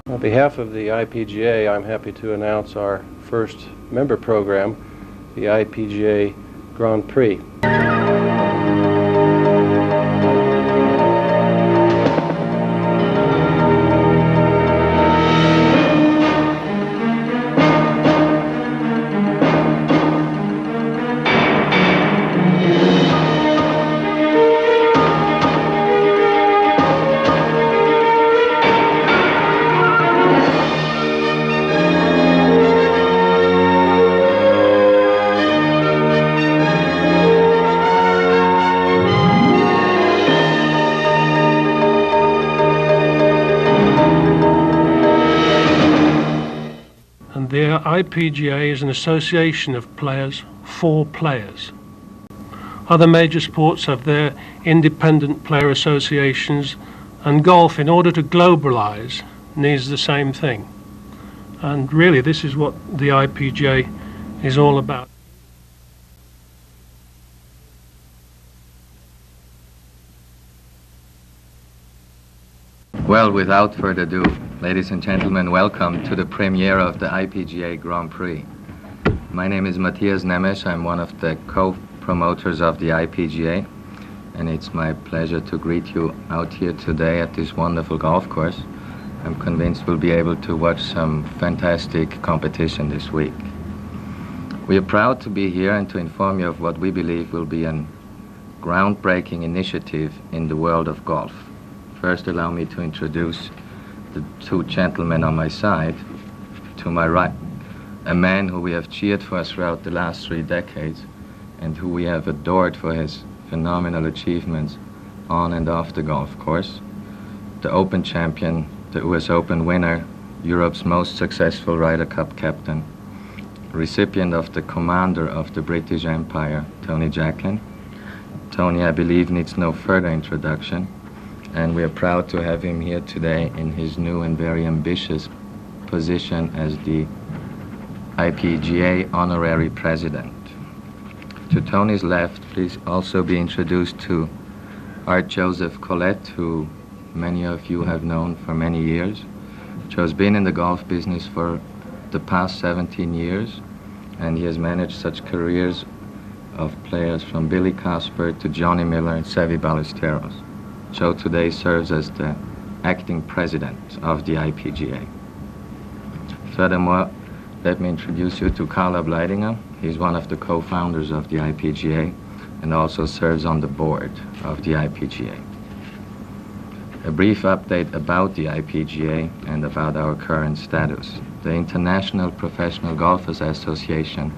On behalf of the IPGA, I'm happy to announce our first member program, the IPGA Grand Prix. And the IPGA is an association of players for players. Other major sports have their independent player associations, and golf, in order to globalize, needs the same thing. And really, this is what the IPGA is all about. Well, without further ado, ladies and gentlemen, welcome to the premiere of the IPGA Grand Prix. My name is Mathias Nemes. I'm one of the co-promoters of the IPGA, and it's my pleasure to greet you out here today at this wonderful golf course. I'm convinced we'll be able to watch some fantastic competition this week. We are proud to be here and to inform you of what we believe will be a groundbreaking initiative in the world of golf. First, allow me to introduce the two gentlemen on my side. To my right, a man who we have cheered for throughout the last 3 decades and who we have adored for his phenomenal achievements on and off the golf course. The Open champion, the US Open winner, Europe's most successful Ryder Cup captain, recipient of the Commander of the British Empire, Tony Jacklin. Tony, I believe, needs no further introduction, and we are proud to have him here today in his new and very ambitious position as the IPGA Honorary President. To Tony's left, please also be introduced to Art Joseph Collet, who many of you have known for many years. Joe's been in the golf business for the past 17 years, and he has managed such careers of players from Billy Casper to Johnny Miller and Seve Ballesteros. Joe today serves as the acting president of the IPGA. Furthermore, let me introduce you to Carla Bleidinger. He's one of the co-founders of the IPGA and also serves on the board of the IPGA. A brief update about the IPGA and about our current status. The International Professional Golfers Association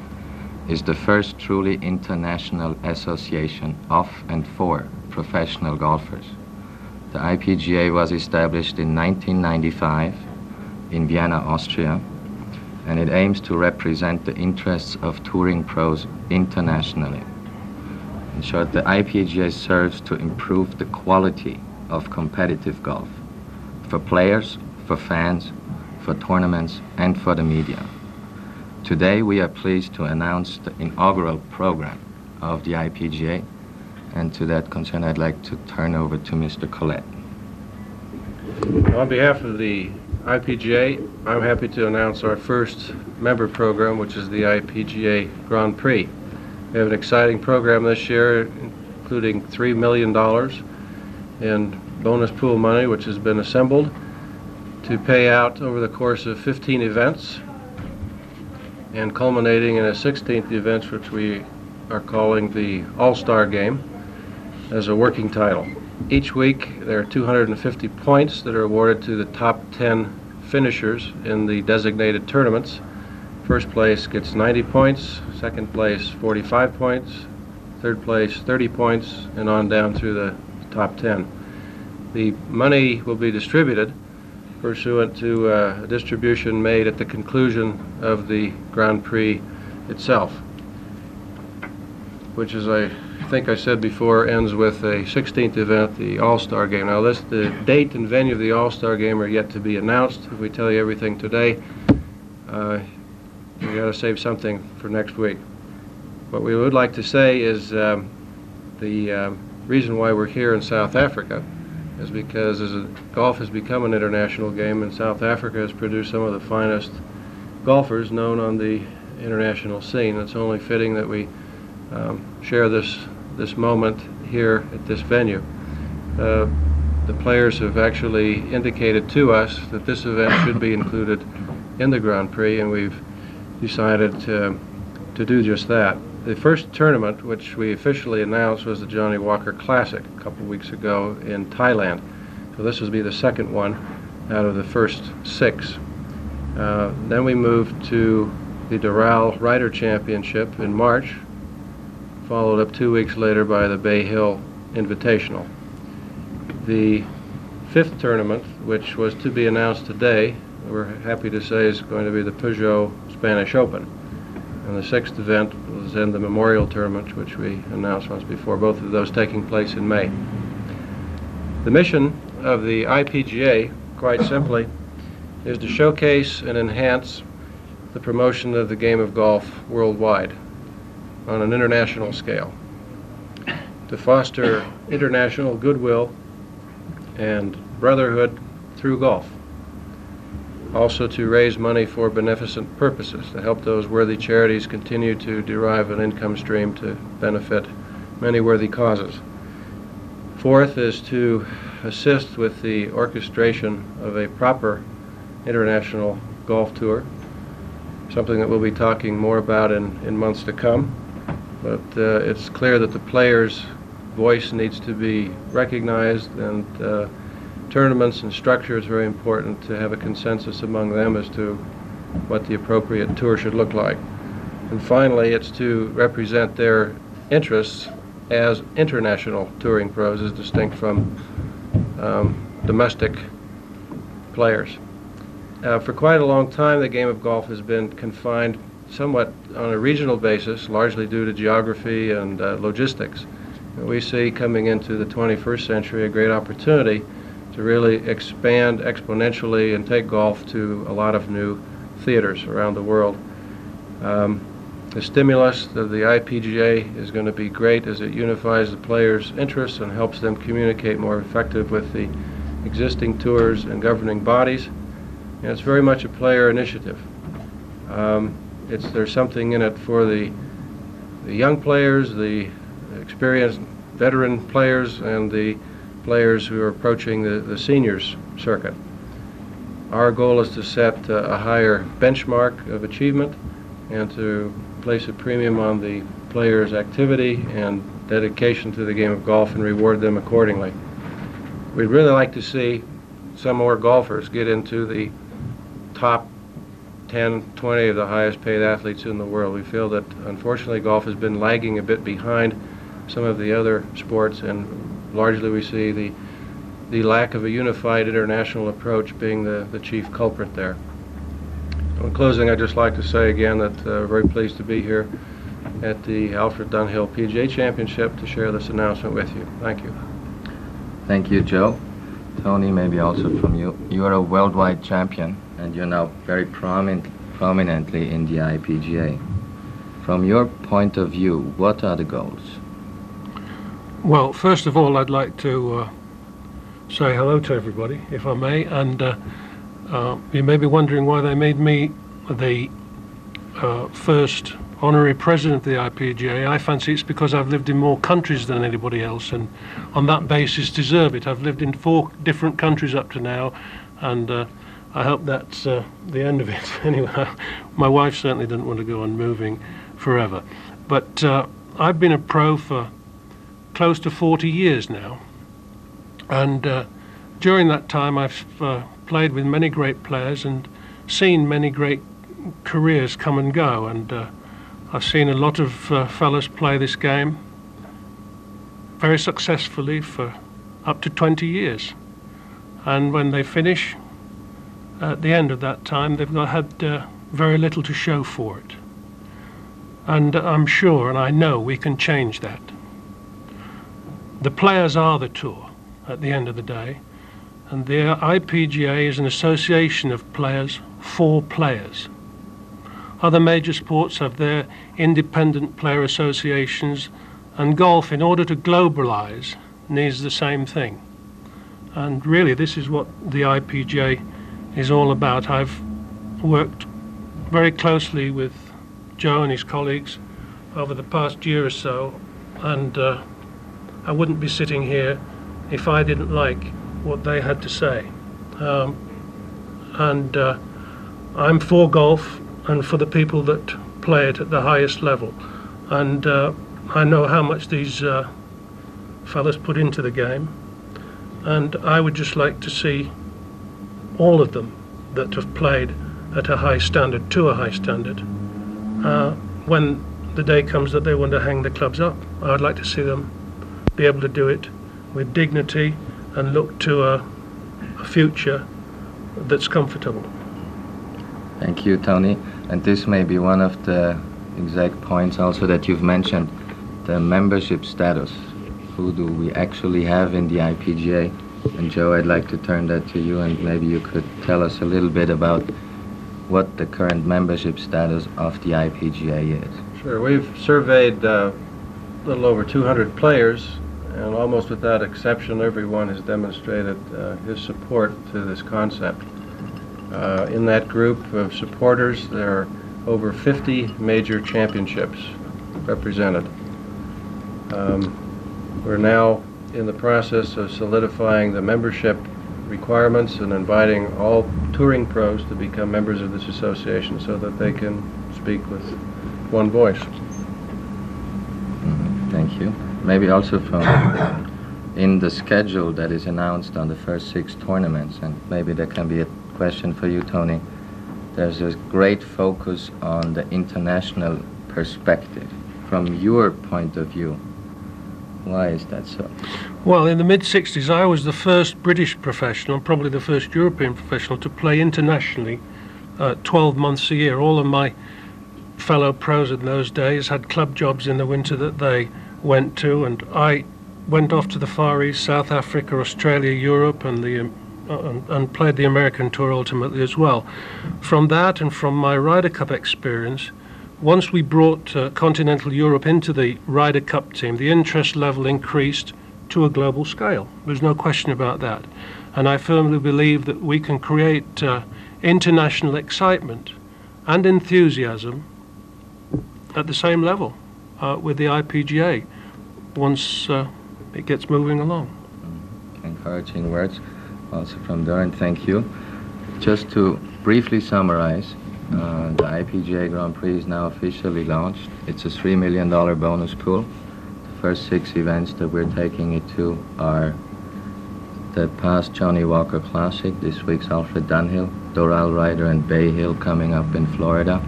is the first truly international association of and for professional golfers. The IPGA was established in 1995 in Vienna, Austria, and it aims to represent the interests of touring pros internationally. In short, the IPGA serves to improve the quality of competitive golf for players, for fans, for tournaments, and for the media. Today we are pleased to announce the inaugural program of the IPGA, and to that concern I'd like to turn over to Mr. Collet. On behalf of the IPGA, I'm happy to announce our first member program, which is the IPGA Grand Prix. We have an exciting program this year, including $3 million in bonus pool money, which has been assembled to pay out over the course of 15 events, and culminating in a 16th event, which we are calling the All-Star Game, as a working title. Each week there are 250 points that are awarded to the top 10 finishers in the designated tournaments. First place gets 90 points, second place 45 points, third place 30 points, and on down through the top 10. The money will be distributed pursuant to a distribution made at the conclusion of the Grand Prix itself, which, as I think I said before, ends with a 16th event, the All-Star Game. Now, the date and venue of the All-Star Game are yet to be announced. If we tell you everything today, we got to save something for next week. What we would like to say is the reason why we're here in South Africa is because golf has become an international game, and South Africa has produced some of the finest golfers known on the international scene. It's only fitting that we share this moment here at this venue. The players have actually indicated to us that this event should be included in the Grand Prix, and we've decided to do just that. The first tournament, which we officially announced, was the Johnny Walker Classic a couple weeks ago in Thailand. So this will be the second one out of the first 6. Then we moved to the Doral Ryder Championship in March, followed up 2 weeks later by the Bay Hill Invitational. The 5th tournament, which was to be announced today, we're happy to say is going to be the Peugeot Spanish Open. And the 6th event was in the Memorial Tournament, which we announced once before, both of those taking place in May. The mission of the IPGA, quite simply, is to showcase and enhance the promotion of the game of golf worldwide on an international scale, to foster international goodwill and brotherhood through golf. Also to raise money for beneficent purposes, to help those worthy charities continue to derive an income stream to benefit many worthy causes. 4th is to assist with the orchestration of a proper international golf tour, something that we'll be talking more about in months to come. But it's clear that the players' voice needs to be recognized, and tournaments and structure is very important to have a consensus among them as to what the appropriate tour should look like. And finally, it's to represent their interests as international touring pros as distinct from domestic players. For quite a long time, the game of golf has been confined somewhat on a regional basis, largely due to geography and logistics. And we see coming into the 21st century a great opportunity to really expand exponentially and take golf to a lot of new theaters around the world. The stimulus of the IPGA is going to be great as it unifies the players' interests and helps them communicate more effectively with the existing tours and governing bodies. And it's very much a player initiative. There's something in it for the young players, the experienced veteran players, and the players who are approaching the seniors circuit. Our goal is to set a higher benchmark of achievement and to place a premium on the players' activity and dedication to the game of golf and reward them accordingly. We'd really like to see some more golfers get into the top 10, 20 of the highest paid athletes in the world. We feel that unfortunately golf has been lagging a bit behind some of the other sports, and largely we see the lack of a unified international approach being the chief culprit there. So in closing, I'd just like to say again that we're very pleased to be here at the Alfred Dunhill PGA Championship to share this announcement with you. Thank you. Thank you, Joe. Tony, maybe also from you. You are a worldwide champion, and you're now very prominently in the IPGA. From your point of view, what are the goals? Well, first of all, I'd like to say hello to everybody, if I may, and you may be wondering why they made me the first honorary president of the IPGA. I fancy it's because I've lived in more countries than anybody else, and on that basis deserve it. I've lived in 4 different countries up to now, and I hope that's the end of it. Anyway, my wife certainly didn't want to go on moving forever. But I've been a pro for close to 40 years now, and during that time I've played with many great players and seen many great careers come and go, and I've seen a lot of fellas play this game very successfully for up to 20 years, and when they finish at the end of that time they've had very little to show for it. And I'm sure and I know we can change that. The players are the tour at the end of the day, and the IPGA is an association of players for players. Other major sports have their independent player associations, and golf, in order to globalize, needs the same thing. And really, this is what the IPGA is all about. I've worked very closely with Joe and his colleagues over the past year or so, and I wouldn't be sitting here if I didn't like what they had to say. I'm for golf and for the people that play it at the highest level. And I know how much these fellas put into the game. And I would just like to see all of them that have played at a high standard, to a high standard, when the day comes that they want to hang the clubs up. I'd like to see them be able to do it with dignity and look to a future that's comfortable. Thank you, Tony. And this may be one of the exact points also that you've mentioned, the membership status. Who do we actually have in the IPGA? And Joe, I'd like to turn that to you, and maybe you could tell us a little bit about what the current membership status of the IPGA is. Sure. We've surveyed a little over 200 players, and almost without exception, everyone has demonstrated his support to this concept. In that group of supporters, there are over 50 major championships represented. We're now in the process of solidifying the membership requirements and inviting all touring pros to become members of this association so that they can speak with one voice. Thank you. Maybe also from in the schedule that is announced on the first 6 tournaments, and maybe that can be a question for you, Tony. There's a great focus on the international perspective. From your point of view, why is that so? Well, in the mid-60s, I was the first British professional, probably the first European professional, to play internationally 12 months a year. All of my fellow pros in those days had club jobs in the winter that they went to, and I went off to the Far East, South Africa, Australia, Europe, and played the American Tour ultimately as well. From that and from my Ryder Cup experience, once we brought continental Europe into the Ryder Cup team, the interest level increased to a global scale. There's no question about that. And I firmly believe that we can create international excitement and enthusiasm at the same level with the IPGA once it gets moving along. Encouraging words also from Doran. Thank you. Just to briefly summarize, the IPGA Grand Prix is now officially launched. It's a $3 million bonus pool. The first 6 events that we're taking it to are the past Johnny Walker Classic, this week's Alfred Dunhill, Doral Ryder and Bay Hill coming up in Florida,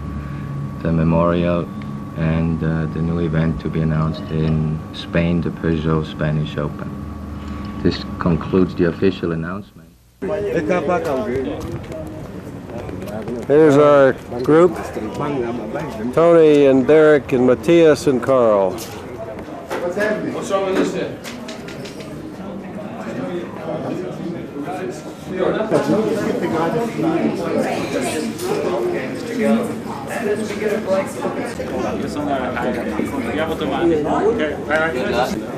the Memorial, and the new event to be announced in Spain, the Peugeot Spanish Open. This concludes the official announcement. Here's our group: Tony and Derek and Mathias and Carl. What's wrong with this then?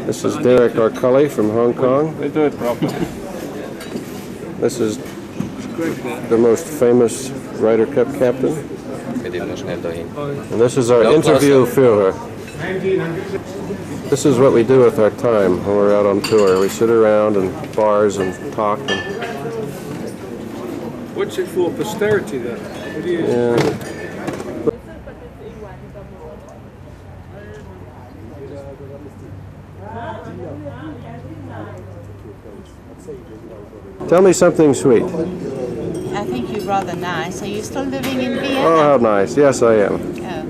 This is Derek Collet from Hong Kong. They do it properly. This is the most famous Ryder Cup captain. And this is our interview Führer. This is what we do with our time when we're out on tour. We sit around in bars and talk. What's it for posterity then? What do you Tell me something sweet. I think you're rather nice. Are you still living in Vienna? Oh, how nice. Yes, I am. Oh.